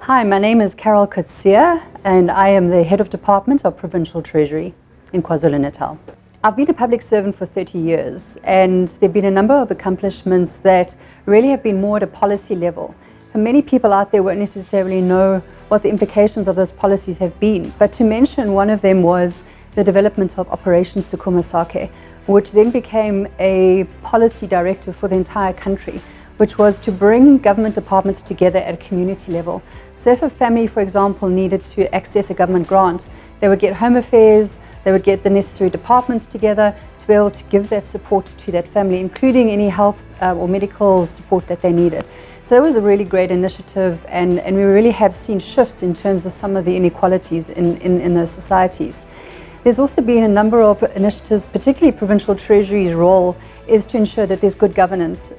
Hi, my name is Coetzee and I am the Head of Department of Provincial Treasury in KwaZulu-Natal. I've been a public servant for 30 years and there have been a number of accomplishments that really have been more at a policy level. And many people out there won't necessarily know what the implications of those policies have been, but to mention one of them was the development of Operation Sukuma Sake, which then became a policy directive for the entire country, which was to bring government departments together at a community level. So if a family, for example, needed to access a government grant, they would get Home Affairs, they would get the necessary departments together to be able to give that support to that family, including any health or medical support that they needed. So that was a really great initiative, and we really have seen shifts in terms of some of the inequalities in those societies. There's also been a number of initiatives, particularly Provincial Treasury's role is to ensure that there's good governance.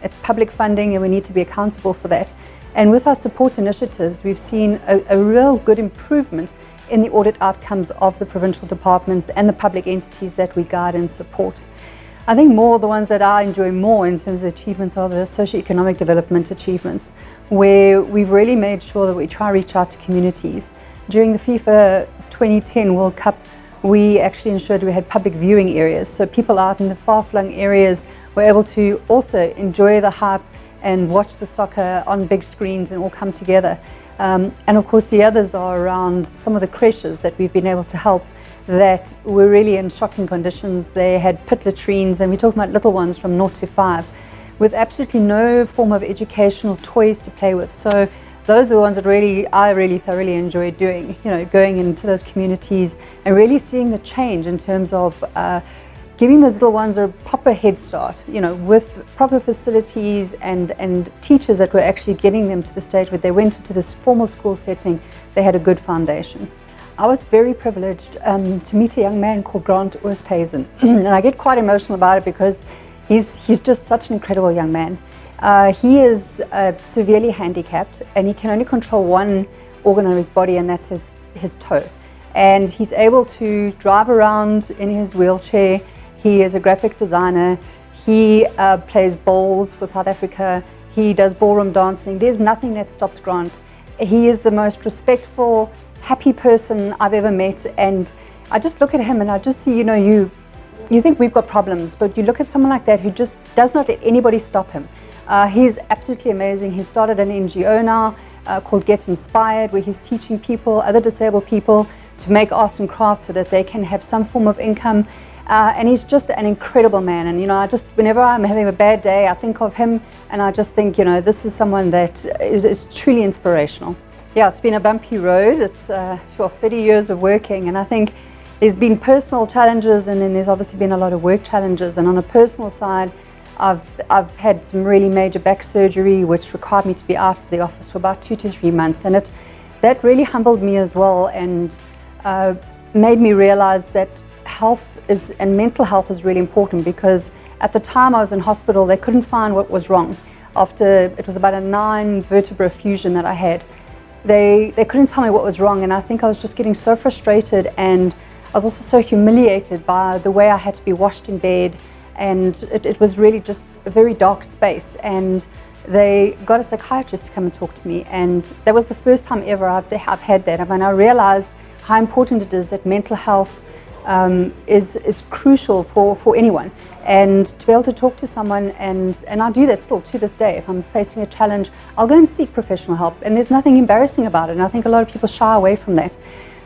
It's public funding and we need to be accountable for that. And with our support initiatives, we've seen a real good improvement in the audit outcomes of the provincial departments and the public entities that we guide and support. I think more the ones that I enjoy more in terms of achievements are the socio-economic development achievements, where we've really made sure that we try to reach out to communities. During the FIFA 2010 World Cup, we actually ensured we had public viewing areas, so people out in the far-flung areas were able to also enjoy the hype and watch the soccer on big screens and all come together. And of course the others are around some of the creches that we've been able to help that were really in shocking conditions. They had pit latrines, and we're talking about little ones from 0 to 5 with absolutely no form of educational toys to play with. So those are the ones that I really thoroughly enjoy doing, going into those communities and really seeing the change in terms of giving those little ones a proper head start, with proper facilities and teachers that were actually getting them to the stage where they went into this formal school setting, they had a good foundation. I was very privileged to meet a young man called Grant Oosthuizen, and I get quite emotional about it because he's just such an incredible young man. He is severely handicapped and he can only control one organ on his body, and that's his toe. And he's able to drive around in his wheelchair. He is a graphic designer. He plays bowls for South Africa. He does ballroom dancing. There's nothing that stops Grant. He is the most respectful, happy person I've ever met. And I just look at him and I just see, you think we've got problems, but you look at someone like that who just does not let anybody stop him. He's absolutely amazing. He started an NGO now called Get Inspired, where he's teaching people, other disabled people, to make arts and crafts so that they can have some form of income. And he's just an incredible man. And whenever I'm having a bad day, I think of him and I just think, this is someone that is truly inspirational. Yeah, it's been a bumpy road. It's 30 years of working, and I think there's been personal challenges, and then there's obviously been a lot of work challenges. And on a personal side, I've had some really major back surgery which required me to be out of the office for about 2 to 3 months, and that really humbled me as well, and made me realize that health and mental health is really important, because at the time I was in hospital they couldn't find what was wrong. After it was about a 9 vertebra fusion that I had, they couldn't tell me what was wrong, and I think I was just getting so frustrated, and I was also so humiliated by the way I had to be washed in bed. And it was really just a very dark space, and they got a psychiatrist to come and talk to me, and that was the first time ever I've had that. I realized how important it is that mental health is crucial for anyone, and to be able to talk to someone, and I do that still to this day. If I'm facing a challenge, I'll go and seek professional help, and there's nothing embarrassing about it, and I think a lot of people shy away from that.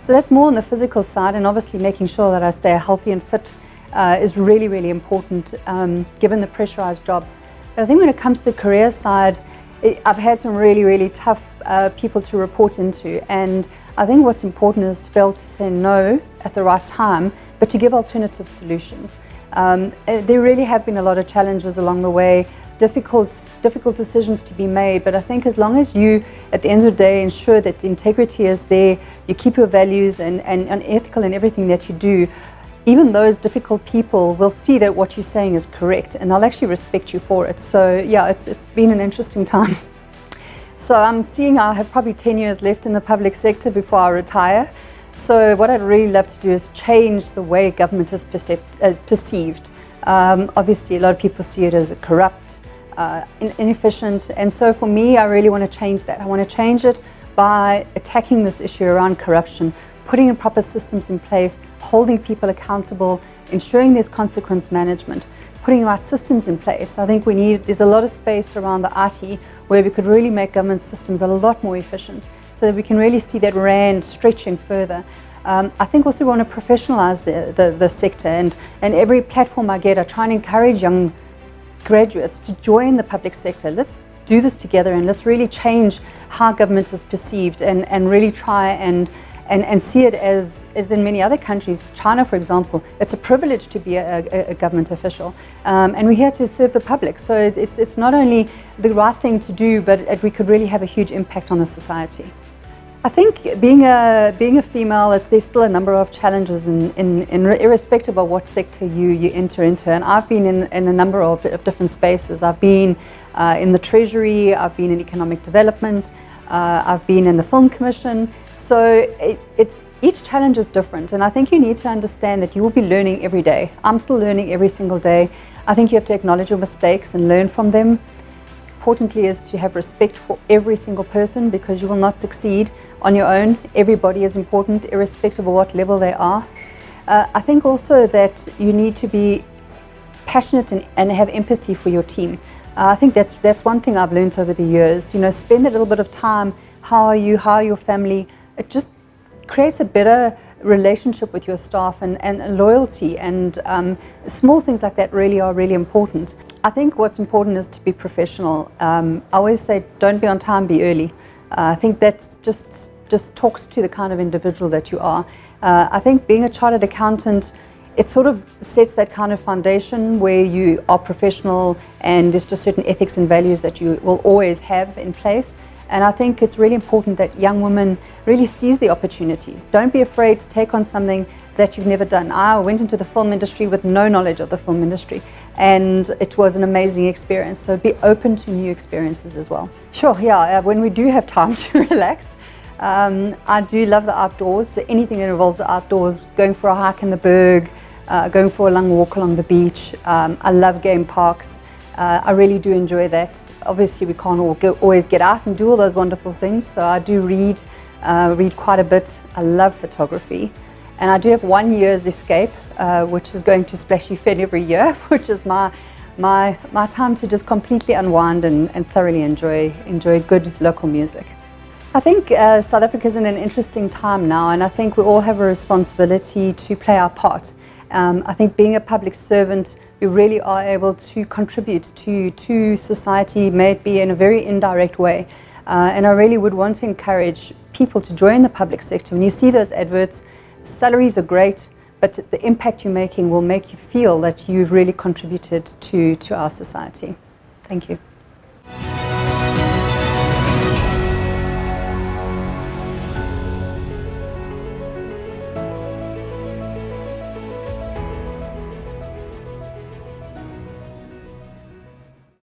So that's more on the physical side, and obviously making sure that I stay healthy and fit is really, really important given the pressurized job. But I think when it comes to the career side, I've had some really, really tough people to report into, and I think what's important is to be able to say no at the right time, but to give alternative solutions. There really have been a lot of challenges along the way, difficult decisions to be made, but I think as long as you, at the end of the day, ensure that the integrity is there, you keep your values and ethical in everything that you do, even those difficult people will see that what you're saying is correct, and they'll actually respect you for it. So yeah, it's been an interesting time. So I'm seeing I have probably 10 years left in the public sector before I retire. So what I'd really love to do is change the way government is perceived. Obviously a lot of people see it as corrupt, inefficient, and so for me I really want to change that. I want to change it by attacking this issue around corruption, putting in proper systems in place, holding people accountable, ensuring there's consequence management, putting the right systems in place. I think there's a lot of space around the IT where we could really make government systems a lot more efficient so that we can really see that rand stretching further. I think also we want to professionalize the sector, and every platform I get, I try and encourage young graduates to join the public sector. Let's do this together and let's really change how government is perceived and really try and see it as in many other countries. China, for example, it's a privilege to be a government official, and we're here to serve the public. So it's not only the right thing to do, but we could really have a huge impact on the society. I think being a female, there's still a number of challenges irrespective of what sector you enter into. And I've been in a number of different spaces. I've been in the Treasury, I've been in economic development, I've been in the Film Commission. So each challenge is different, and I think you need to understand that you will be learning every day. I'm still learning every single day. I think you have to acknowledge your mistakes and learn from them. Importantly is to have respect for every single person, because you will not succeed on your own. Everybody is important, irrespective of what level they are. I think also that you need to be passionate and have empathy for your team. I think that's one thing I've learned over the years. You know, spend a little bit of time. How are you? How are your family? It just creates a better relationship with your staff and loyalty, and small things like that really are really important. I think what's important is to be professional. I always say, don't be on time, be early. I think that just talks to the kind of individual that you are. I think being a chartered accountant, it sort of sets that kind of foundation where you are professional and there's just certain ethics and values that you will always have in place. And I think it's really important that young women really seize the opportunities. Don't be afraid to take on something that you've never done. I went into the film industry with no knowledge of the film industry, and it was an amazing experience. So be open to new experiences as well. Sure, yeah, when we do have time to relax, I do love the outdoors. So anything that involves the outdoors, going for a hike in the Berg, going for a long walk along the beach. I love game parks. I really do enjoy that. Obviously, we can't always get out and do all those wonderful things, so I do read quite a bit. I love photography, and I do have 1 year's escape, which is going to Splashy Fen every year, which is my time to just completely unwind and thoroughly enjoy good local music. I think South Africa is in an interesting time now, and I think we all have a responsibility to play our part. I think being a public servant, we really are able to contribute to society, may it be in a very indirect way. And I really would want to encourage people to join the public sector. When you see those adverts, salaries are great, but the impact you're making will make you feel that you've really contributed to our society. Thank you.